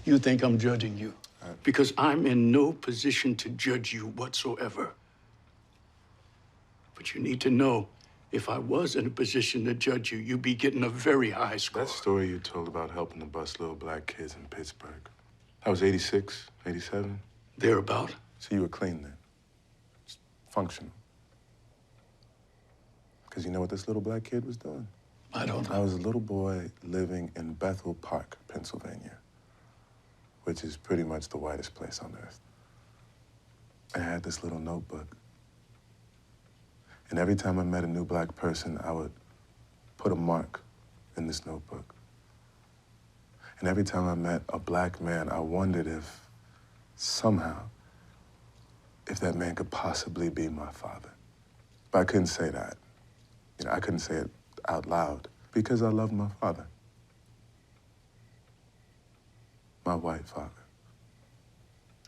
You think I'm judging you? Because I'm in no position to judge you whatsoever. But you need to know, if I was in a position to judge you, you'd be getting a very high score. That story you told about helping to bust little black kids in Pittsburgh, that was 86, 87? Thereabout. So you were clean then? Just functional. Because you know what this little black kid was doing? I don't know. I was a little boy living in Bethel Park, Pennsylvania, which is pretty much the whitest place on earth. I had this little notebook. And every time I met a new black person, I would put a mark in this notebook. And every time I met a black man, I wondered if, somehow, if that man could possibly be my father. But I couldn't say that. You know, I couldn't say it out loud because I loved my father. My white father.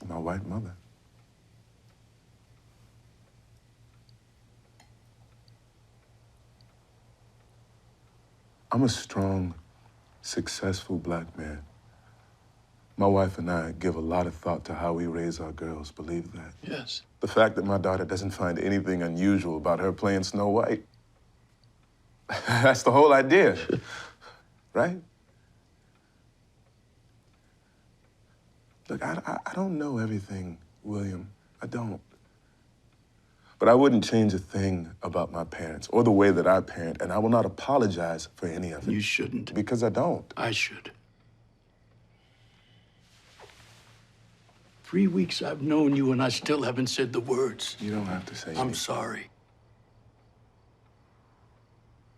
My white mother. I'm a strong, successful black man. My wife and I give a lot of thought to how we raise our girls, believe that? Yes. The fact that my daughter doesn't find anything unusual about her playing Snow White. That's the whole idea, right? Look, I don't know everything, William. I don't. But I wouldn't change a thing about my parents or the way that I parent, and I will not apologize for any of it. You shouldn't. Because I don't. I should. 3 weeks I've known you and I still haven't said the words. You don't have to say I'm sorry.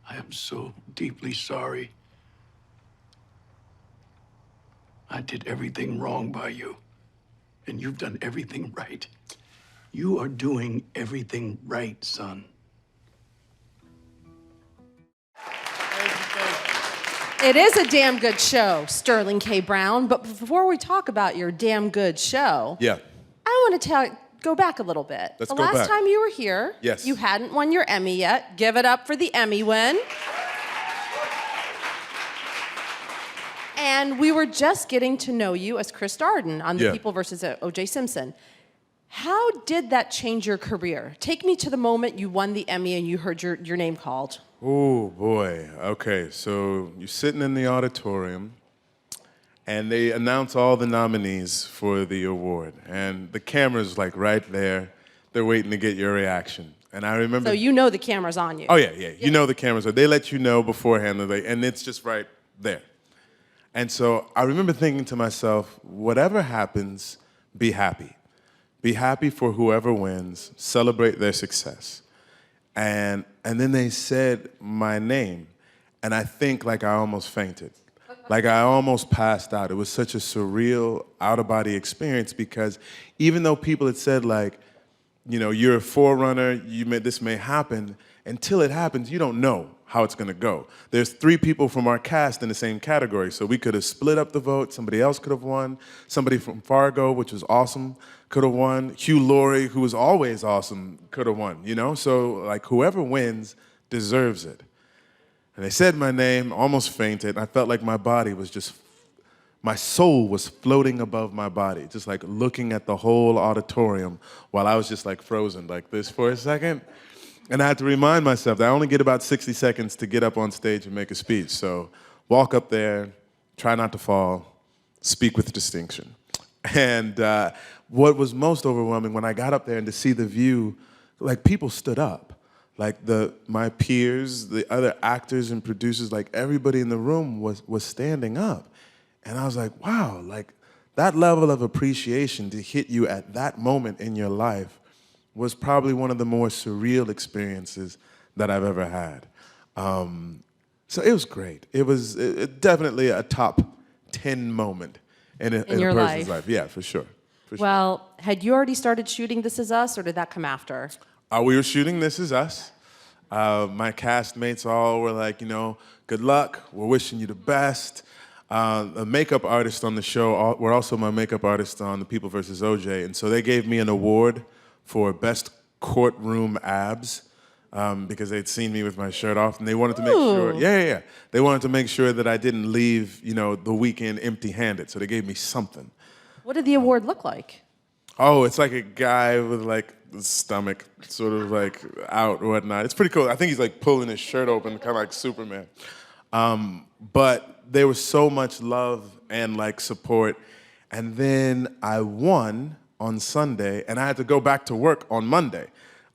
I am so deeply sorry. I did everything wrong by you, and you've done everything right. You are doing everything right, son. It is a damn good show, Sterling K. Brown. But before we talk about your damn good show, Yeah. I want to go back a little bit. Let's the go last back. time you were here, Yes. you hadn't won your Emmy yet. Give it up for the Emmy win. And we were just getting to know you as Chris Darden on The Yeah. People versus O.J. Simpson. How did that change your career? Take me to the moment you won the Emmy and you heard your name called. Oh, boy. Okay, so you're sitting in the auditorium, and they announce all the nominees for the award. And the camera's, like, right there. They're waiting to get your reaction. And I remember... So you know the camera's on you. Oh, yeah. You know the cameras are. They let you know beforehand, and it's just right there. And so I remember thinking to myself, whatever happens, be happy. Be happy for whoever wins. Celebrate their success. And then they said my name, and I think like I almost fainted. Like I almost passed out. It was such a surreal, out-of-body experience because even though people had said like, you know, you're a forerunner, this may happen, until it happens, you don't know how it's gonna go. There's 3 people from our cast in the same category, so we could have split up the vote, somebody else could have won, somebody from Fargo, which was awesome, could have won, Hugh Laurie, who was always awesome, could have won, you know? So like whoever wins deserves it. And they said my name, almost fainted, and I felt like my body was just, my soul was floating above my body, just like looking at the whole auditorium while I was just like frozen like this for a second. And I had to remind myself that I only get about 60 seconds to get up on stage and make a speech. So walk up there, try not to fall, speak with distinction. And what was most overwhelming when I got up there and to see the view, like people stood up. Like my peers, the other actors and producers, like everybody in the room was standing up. And I was like, wow, like that level of appreciation to hit you at that moment in your life was probably one of the more surreal experiences that I've ever had. So it was great. It was definitely a top 10 moment in a person's life. Yeah, for sure. Well, had you already started shooting This Is Us, or did that come after? We were shooting This Is Us. My castmates all were like, you know, good luck. We're wishing you the best. The makeup artist on the show were also my makeup artist on The People versus O.J. And so they gave me an award for Best Courtroom Abs. because they'd seen me with my shirt off, and they wanted to make sure. Yeah. They wanted to make sure that I didn't leave, the weekend empty-handed. So they gave me something. What did the award look like? Oh, it's like a guy with like the stomach sort of like out or whatnot. It's pretty cool. I think he's like pulling his shirt open, kind of like Superman. But there was so much love and like support. And then I won on Sunday, and I had to go back to work on Monday.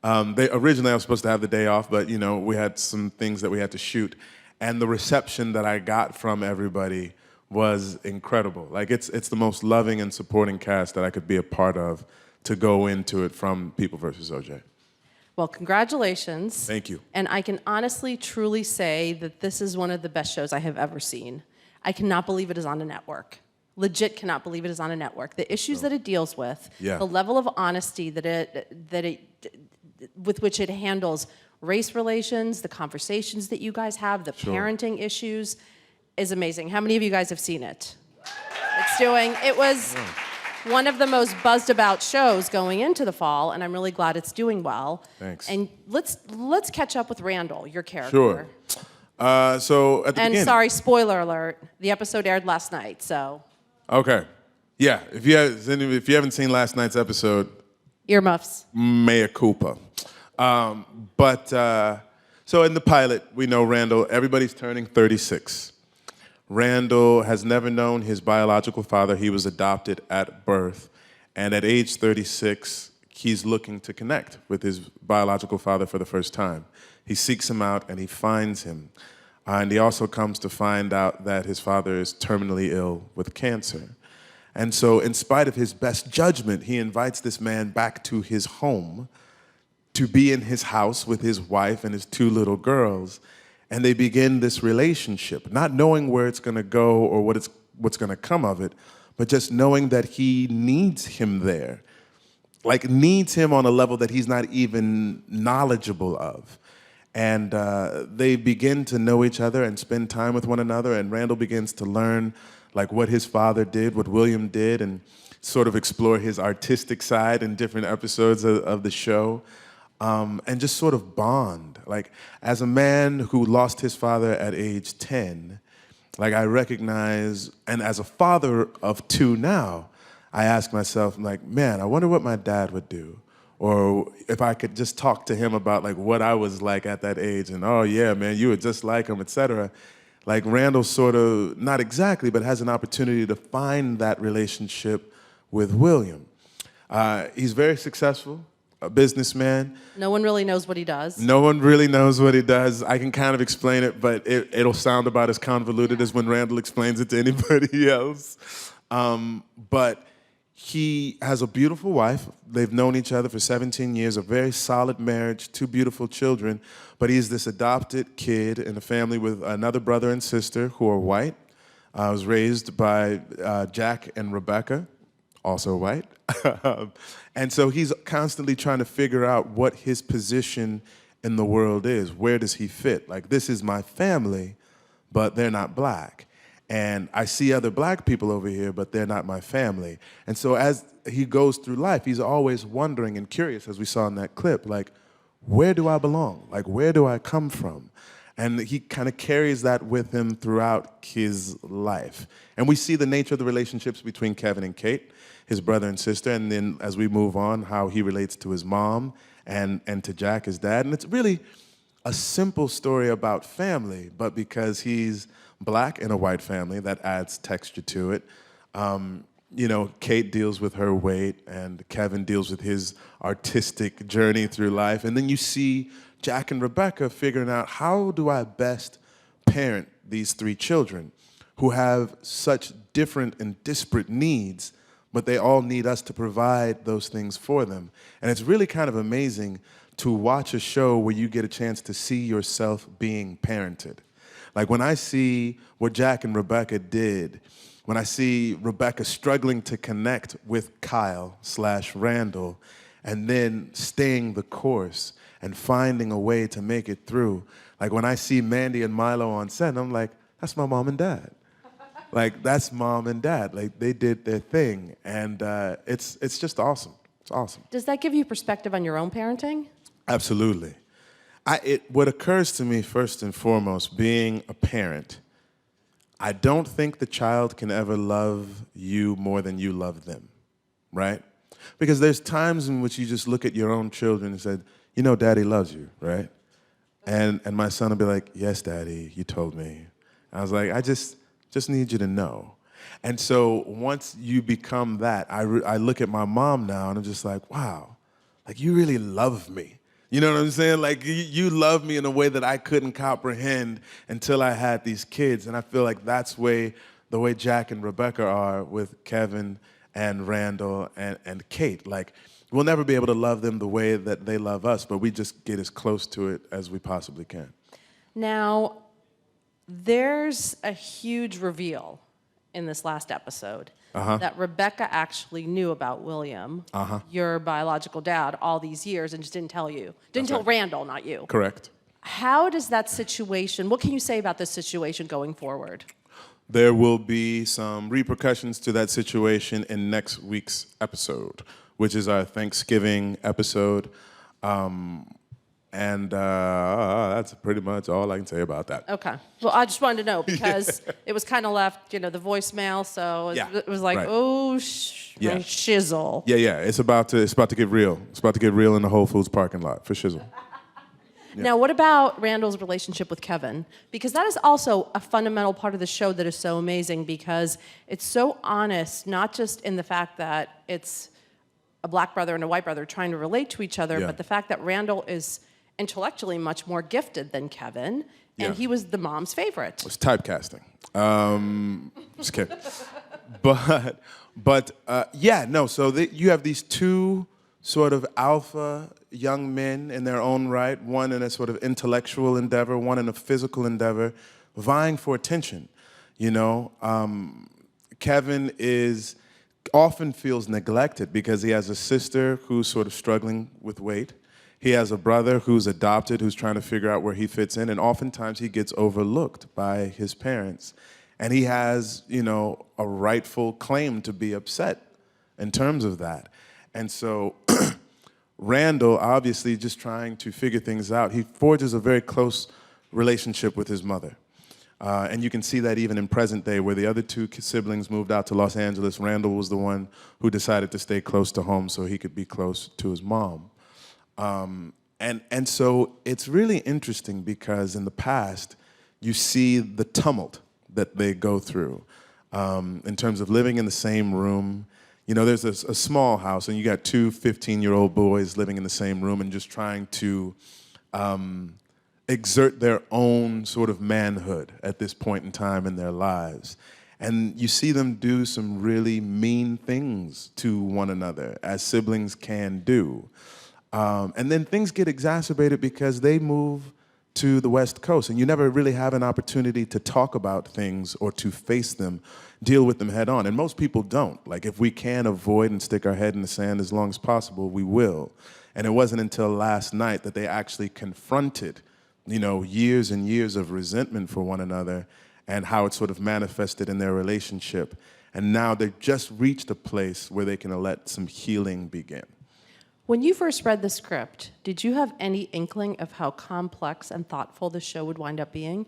Originally I was supposed to have the day off, but we had some things that we had to shoot. And the reception that I got from everybody was incredible. Like it's the most loving and supporting cast that I could be a part of to go into it from People vs. OJ. Well, congratulations. Thank you. And I can honestly, truly say that this is one of the best shows I have ever seen. I cannot believe it is on a network. Legit cannot believe it is on a network. The issues that it deals with, the level of honesty with which it handles race relations, the conversations that you guys have, the parenting issues, is amazing. How many of you guys have seen it? It was one of the most buzzed about shows going into the fall, and I'm really glad it's doing well. Thanks. And let's catch up with Randall, your character. Sure. So at the beginning. And sorry, spoiler alert, the episode aired last night, so. Okay. Yeah, if you haven't seen last night's episode, earmuffs. Mea culpa. So in the pilot, we know Randall, everybody's turning 36. Randall has never known his biological father. He was adopted at birth. And at age 36, he's looking to connect with his biological father for the first time. He seeks him out and he finds him. And he also comes to find out that his father is terminally ill with cancer. And so in spite of his best judgment, he invites this man back to his home to be in his house with his wife and his 2 little girls. And they begin this relationship, not knowing where it's going to go or what's going to come of it, but just knowing that he needs him there. Like, needs him on a level that he's not even knowledgeable of. And they begin to know each other and spend time with one another, and Randall begins to learn like what his father did, what William did, and sort of explore his artistic side in different episodes of the show. And just sort of bond. Like, as a man who lost his father at age 10, like I recognize, and as a father of 2 now, I ask myself, like, man, I wonder what my dad would do. Or if I could just talk to him about like what I was like at that age, and oh yeah, man, you were just like him, etc. Like Randall sort of, not exactly, but has an opportunity to find that relationship with William. He's very successful. A businessman. No one really knows what he does. No one really knows what he does. I can kind of explain it, but it'll sound about as convoluted as when Randall explains it to anybody else. But he has a beautiful wife. They've known each other for 17 years, a very solid marriage, 2 beautiful children. But he's this adopted kid in a family with another brother and sister who are white. I was raised by Jack and Rebecca, also white. And so he's constantly trying to figure out what his position in the world is. Where does he fit? Like, this is my family, but they're not black. And I see other black people over here, but they're not my family. And so as he goes through life, he's always wondering and curious, as we saw in that clip, like, where do I belong? Like, where do I come from? And he kind of carries that with him throughout his life. And we see the nature of the relationships between Kevin and Kate, his brother and sister, and then as we move on, how he relates to his mom and to Jack, his dad. And it's really a simple story about family, but because he's black in a white family, that adds texture to it. Kate deals with her weight, and Kevin deals with his artistic journey through life. And then you see Jack and Rebecca figuring out, how do I best parent these 3 children who have such different and disparate needs, but they all need us to provide those things for them. And it's really kind of amazing to watch a show where you get a chance to see yourself being parented. Like, when I see what Jack and Rebecca did, when I see Rebecca struggling to connect with Kyle/Randall, and then staying the course and finding a way to make it through. Like, when I see Mandy and Milo on set, I'm like, that's my mom and dad. Like, that's mom and dad. Like, they did their thing, and it's just awesome. It's awesome. Does that give you perspective on your own parenting? Absolutely. What occurs to me first and foremost, being a parent, I don't think the child can ever love you more than you love them, right? Because there's times in which you just look at your own children and say, you know, Daddy loves you, right? And my son will be like, yes, Daddy, you told me. I was like, I just need you to know. And so once you become that, I look at my mom now and I'm just like, wow, like you really love me. You know what I'm saying? Like you love me in a way that I couldn't comprehend until I had these kids. And I feel like that's the way Jack and Rebecca are with Kevin and Randall and Kate. Like we'll never be able to love them the way that they love us, but we just get as close to it as we possibly can. Now, there's a huge reveal in this last episode that Rebecca actually knew about William, your biological dad, all these years and just didn't tell you. Didn't tell Randall, not you. Correct. How does that situation, what can you say about this situation going forward? There will be some repercussions to that situation in next week's episode, which is our Thanksgiving episode. And that's pretty much all I can say about that. Okay. Well, I just wanted to know because it was kind of left, the voicemail, so it was like, right. shizzle. Yeah. It's about to get real. It's about to get real in the Whole Foods parking lot for shizzle. Yeah. Now, what about Randall's relationship with Kevin? Because that is also a fundamental part of the show that is so amazing because it's so honest, not just in the fact that it's a black brother and a white brother trying to relate to each other, but the fact that Randall is intellectually much more gifted than Kevin, and he was the mom's favorite. It's typecasting. Just kidding. So you have these two sort of alpha young men in their own right, one in a sort of intellectual endeavor, one in a physical endeavor, vying for attention. Kevin often feels neglected because he has a sister who's sort of struggling with weight. He has a brother who's adopted, who's trying to figure out where he fits in, and oftentimes he gets overlooked by his parents. And he has, a rightful claim to be upset in terms of that. And so Randall, obviously just trying to figure things out, he forges a very close relationship with his mother. And you can see that even in present day where the other two siblings moved out to Los Angeles, Randall was the one who decided to stay close to home so he could be close to his mom. And so it's really interesting because in the past, you see the tumult that they go through in terms of living in the same room. There's a small house and you got two 15-year-old boys living in the same room and just trying to exert their own sort of manhood at this point in time in their lives. And you see them do some really mean things to one another, as siblings can do. And then things get exacerbated because they move to the West Coast, and you never really have an opportunity to talk about things or to face them, deal with them head on. And most people don't. Like, if we can avoid and stick our head in the sand as long as possible, we will. And it wasn't until last night that they actually confronted, years and years of resentment for one another and how it sort of manifested in their relationship. And now they've just reached a place where they can let some healing begin. When you first read the script, did you have any inkling of how complex and thoughtful the show would wind up being?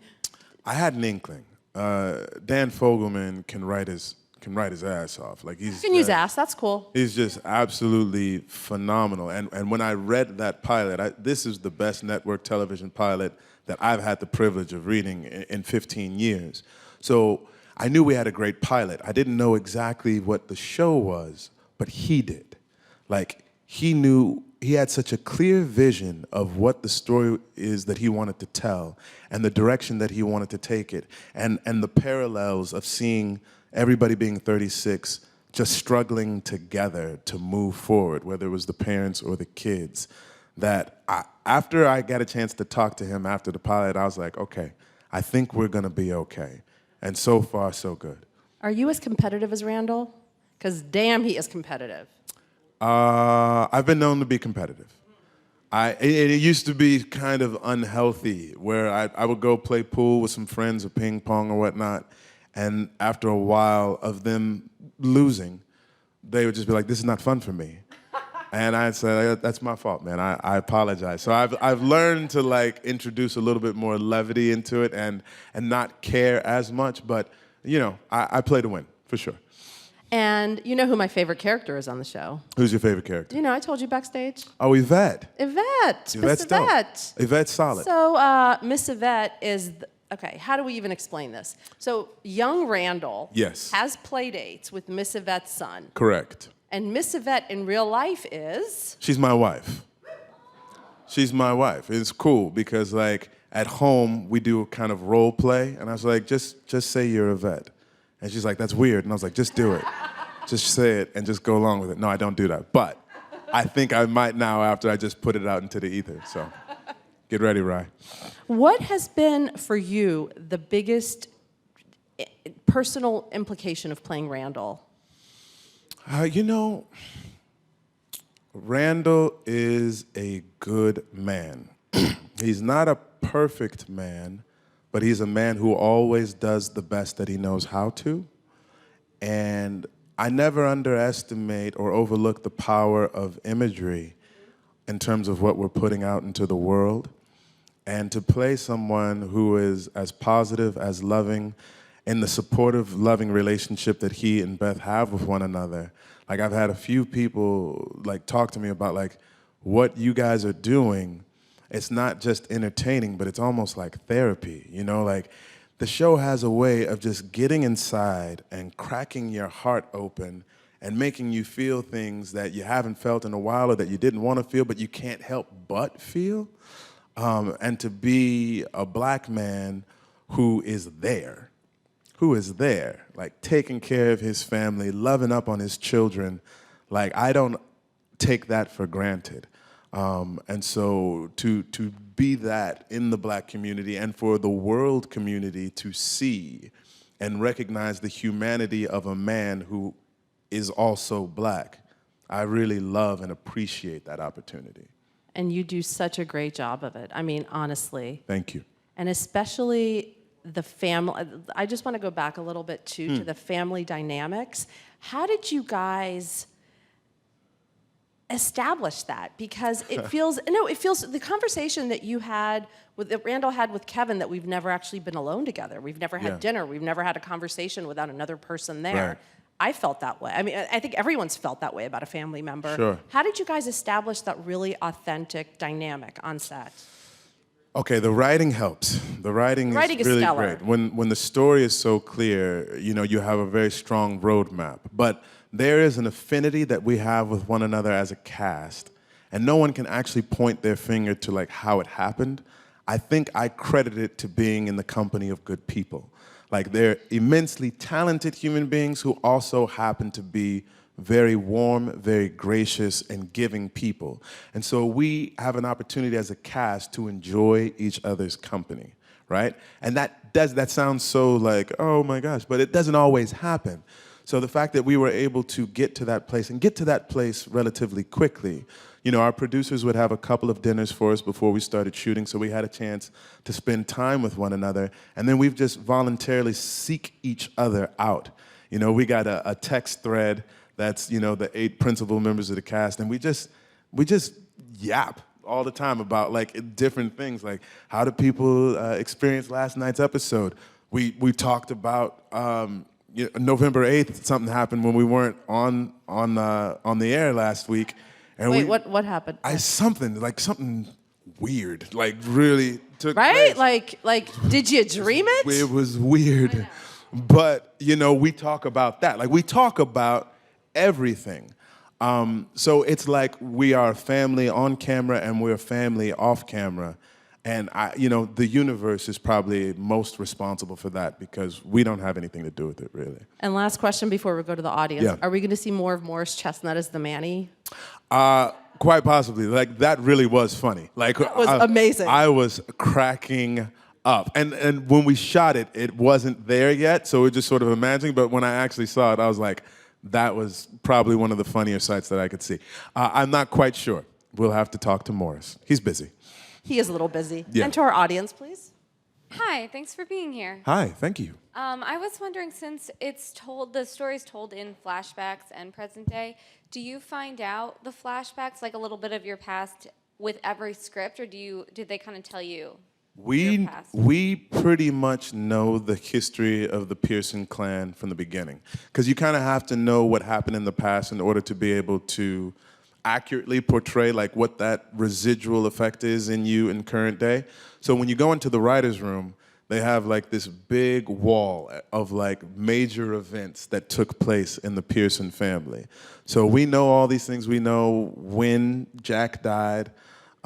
I had an inkling. Dan Fogelman can write his ass off. Like You can use ass, that's cool. He's just absolutely phenomenal. And when I read that pilot, this is the best network television pilot that I've had the privilege of reading in 15 years. So I knew we had a great pilot. I didn't know exactly what the show was, but he did. Like, he knew, he had such a clear vision of what the story is that he wanted to tell and the direction that he wanted to take it and the parallels of seeing everybody being 36 just struggling together to move forward, whether it was the parents or the kids, that after I got a chance to talk to him after the pilot, I was like, okay, I think we're gonna be okay. And so far, so good. Are you as competitive as Randall? Because damn, he is competitive. I've been known to be competitive. It used to be kind of unhealthy, where I would go play pool with some friends or ping pong or whatnot, and after a while of them losing, they would just be like, this is not fun for me. And I said, that's my fault, man. I apologize. So I've learned to like introduce a little bit more levity into it and not care as much. But you know, I play to win for sure. And you know who my favorite character is on the show? Who's your favorite character? You know, I told you backstage. Oh, Yvette. Yvette. Yvette's Miss Yvette. dope. Yvette's solid. So Miss Yvette is, okay, how do we even explain this? So young Randall Yes. has play dates with Miss Yvette's son. Correct. And Miss Yvette in real life is? She's my wife. She's my wife. It's cool because like at home we do kind of role play, and I was like, just say you're Yvette. And she's like, that's weird. And I was like, just do it. Just say it and just go along with it. No, I don't do that. But I think I might now after I just put it out into the ether. So get ready, Rye. What has been for you the biggest personal implication of playing Randall? You know, Randall is a good man. He's not a perfect man, but he's a man who always does the best that he knows how to. And I never underestimate or overlook the power of imagery in terms of what we're putting out into the world. And to play someone who is as positive, as loving, in the supportive, loving relationship that he and Beth have with one another. Like I've had a few people like talk to me about like what you guys are doing. It's not just entertaining, but it's almost like therapy, you know? Like the show has a way of just getting inside and cracking your heart open and making you feel things that you haven't felt in a while or that you didn't want to feel, but you can't help but feel. And to be a black man who is there, like taking care of his family, loving up on his children, like I don't take that for granted. And so to be that in the black community and for the world community to see and recognize the humanity of a man who is also black, I really love and appreciate that opportunity. And you do such a great job of it. I mean, honestly. Thank you. And especially the family. I just want to go back a little bit too to the family dynamics. How did you guys establish that? Because it feels the conversation that you had that Randall had with Kevin, that we've never actually been alone together. We've never had dinner. We've never had a conversation without another person there. Right. I felt that way. I mean, I think everyone's felt that way about a family member. Sure. How did you guys establish that really authentic dynamic on set? Okay, the writing helps. The writing is really stellar. great. When the story is so clear, you know, you have a very strong roadmap. But there is an affinity that we have with one another as a cast, and no one can actually point their finger to like how it happened. I think I credit it to being in the company of good people. Like they're immensely talented human beings who also happen to be very warm, very gracious, and giving people. And so we have an opportunity as a cast to enjoy each other's company, right? And that sounds so like, oh my gosh, but it doesn't always happen. So the fact that we were able to get to that place and get to that place relatively quickly, you know, our producers would have a couple of dinners for us before we started shooting, so we had a chance to spend time with one another. And then we've just voluntarily seek each other out. You know, we got a text thread that's, you know, the 8 principal members of the cast, and we just yap all the time about like different things, like how do people experience last night's episode. We talked about you know, November 8th, something happened when we weren't on the air last week. And Wait, what happened? Something weird, like really took Right? place. Like, did you dream it? It was weird. But, you know, we talk about that. Like, we talk about everything. So it's like we are a family on camera and we're a family off camera. And, you know, the universe is probably most responsible for that because we don't have anything to do with it, really. And last question before we go to the audience. Yeah. Are we going to see more of Morris Chestnut as the Manny? Quite possibly. Like, that really was funny. Like, That was amazing. I was cracking up. And when we shot it, it wasn't there yet, so we're just sort of imagining. But when I actually saw it, I was like, that was probably one of the funnier sights that I could see. I'm not quite sure. We'll have to talk to Morris. He's busy. He is a little busy. Yeah. And to our audience, please. Hi, thanks for being here. Hi, thank you. I was wondering, since the story's told in flashbacks and present day, do you find out the flashbacks, like a little bit of your past, with every script, or did they kind of tell you your past? We pretty much know the history of the Pearson clan from the beginning, because you kind of have to know what happened in the past in order to be able to accurately portray like what that residual effect is in you in current day. So when you go into the writer's room, they have like this big wall of like major events that took place in the Pearson family. So we know all these things. We know when Jack died.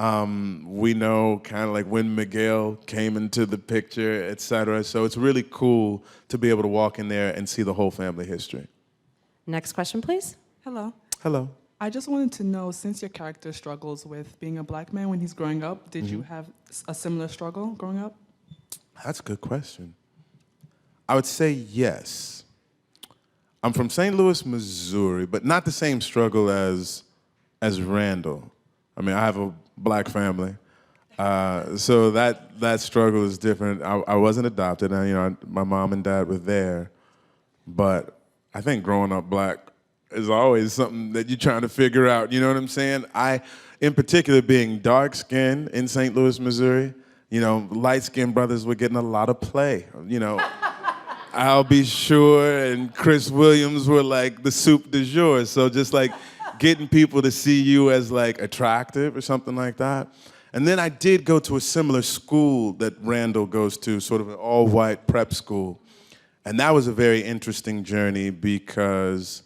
We know kind of like when Miguel came into the picture, et cetera. So it's really cool to be able to walk in there and see the whole family history. Next question, please. Hello. Hello. I just wanted to know, since your character struggles with being a black man when he's growing up, did you have a similar struggle growing up? That's a good question. I would say yes. I'm from St. Louis, Missouri, but not the same struggle as Randall. I mean, I have a black family, so that struggle is different. I wasn't adopted, and my mom and dad were there, but I think growing up black is always something that you're trying to figure out. You know what I'm saying? In particular, being dark-skinned in St. Louis, Missouri, light-skinned brothers were getting a lot of play. I'll Be Sure and Chris Williams were like the soup du jour. So just like getting people to see you as like attractive or something like that. And then I did go to a similar school that Randall goes to, sort of an all-white prep school. And that was a very interesting journey because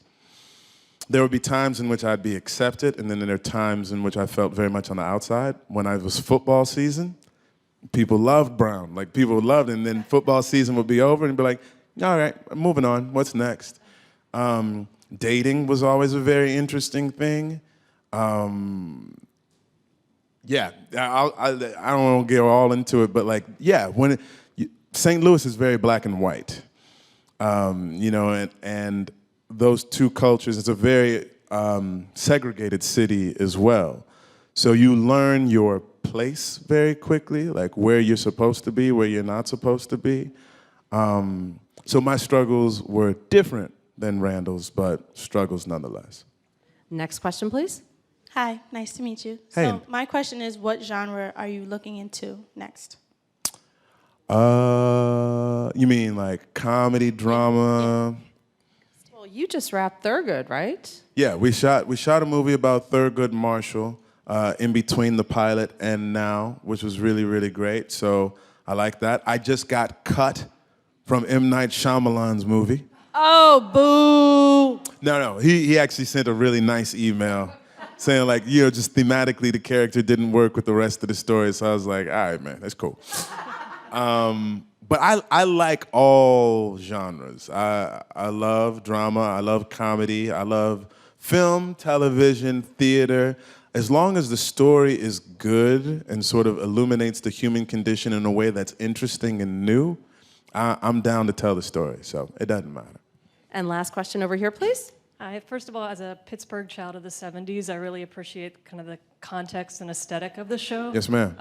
there would be times in which I'd be accepted, and then there are times in which I felt very much on the outside. When it was football season, people loved Brown. Like, people loved it, and then football season would be over, and be like, all right, moving on, what's next? Dating was always a very interesting thing. Yeah, I don't want to get all into it, but like, yeah, St. Louis is very black and white, and those two cultures, it's a very segregated city as well. So you learn your place very quickly, like where you're supposed to be, where you're not supposed to be. So my struggles were different than Randall's, but struggles nonetheless. Next question, please. Hi, nice to meet you. Hey. So my question is, what genre are you looking into next? You mean like comedy, drama? Well, you just wrapped Thurgood, right? Yeah, we shot a movie about Thurgood Marshall in between the pilot and now, which was really, really great. So I like that. I just got cut from M. Night Shyamalan's movie. Oh, boo! No, he actually sent a really nice email saying like, just thematically the character didn't work with the rest of the story. So I was like, all right, man, that's cool. But I like all genres. I love drama, I love comedy, I love film, television, theater. As long as the story is good and sort of illuminates the human condition in a way that's interesting and new, I'm down to tell the story, so it doesn't matter. And last question over here, please. First of all, as a Pittsburgh child of the 70s, I really appreciate kind of the context and aesthetic of the show. Yes, ma'am.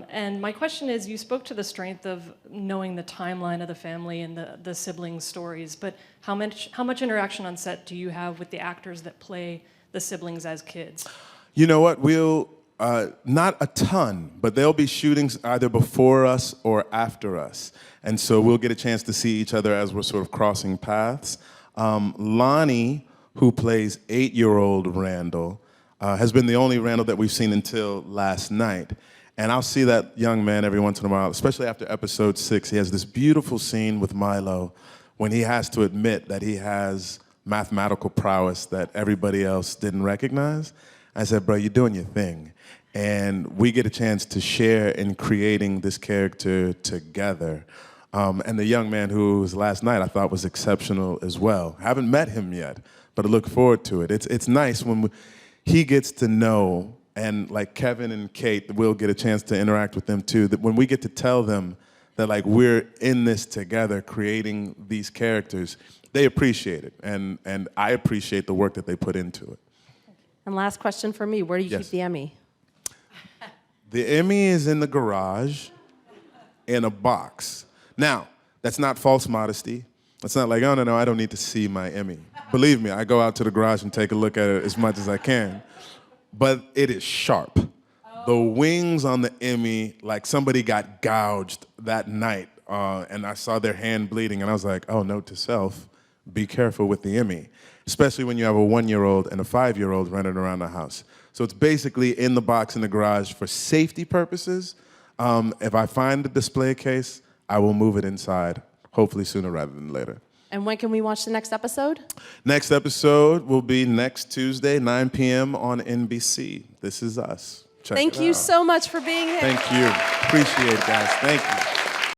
And my question is, you spoke to the strength of knowing the timeline of the family and the siblings' stories, but how much interaction on set do you have with the actors that play the siblings as kids? You know what, we'll, not a ton, but there'll be shootings either before us or after us. And so we'll get a chance to see each other as we're sort of crossing paths. Lonnie, who plays 8-year-old Randall, has been the only Randall that we've seen until last night. And I'll see that young man every once in a while, especially after episode 6. He has this beautiful scene with Milo when he has to admit that he has mathematical prowess that everybody else didn't recognize. I said, bro, you're doing your thing. And we get a chance to share in creating this character together. And the young man whose last night I thought was exceptional as well. Haven't met him yet, but I look forward to it. It's nice when he gets to know, and like Kevin and Kate, we'll get a chance to interact with them too, that when we get to tell them that like we're in this together creating these characters, they appreciate it. And I appreciate the work that they put into it. And last question for me, where do you Yes. keep the Emmy? The Emmy is in the garage. in a box. Now, that's not false modesty. It's not like, oh, no, I don't need to see my Emmy. Believe me, I go out to the garage and take a look at it as much as I can. But it is sharp. The wings on the Emmy, like somebody got gouged that night, and I saw their hand bleeding, and I was like, oh, note to self, be careful with the Emmy, especially when you have a 1-year-old and a 5-year-old running around the house. So it's basically in the box in the garage for safety purposes. If I find the display case, I will move it inside, hopefully sooner rather than later. And when can we watch the next episode? Next episode will be next Tuesday, 9 p.m. on NBC. This is us. Check Thank it you out. so much for being here. Thank you. Appreciate it, guys. Thank you.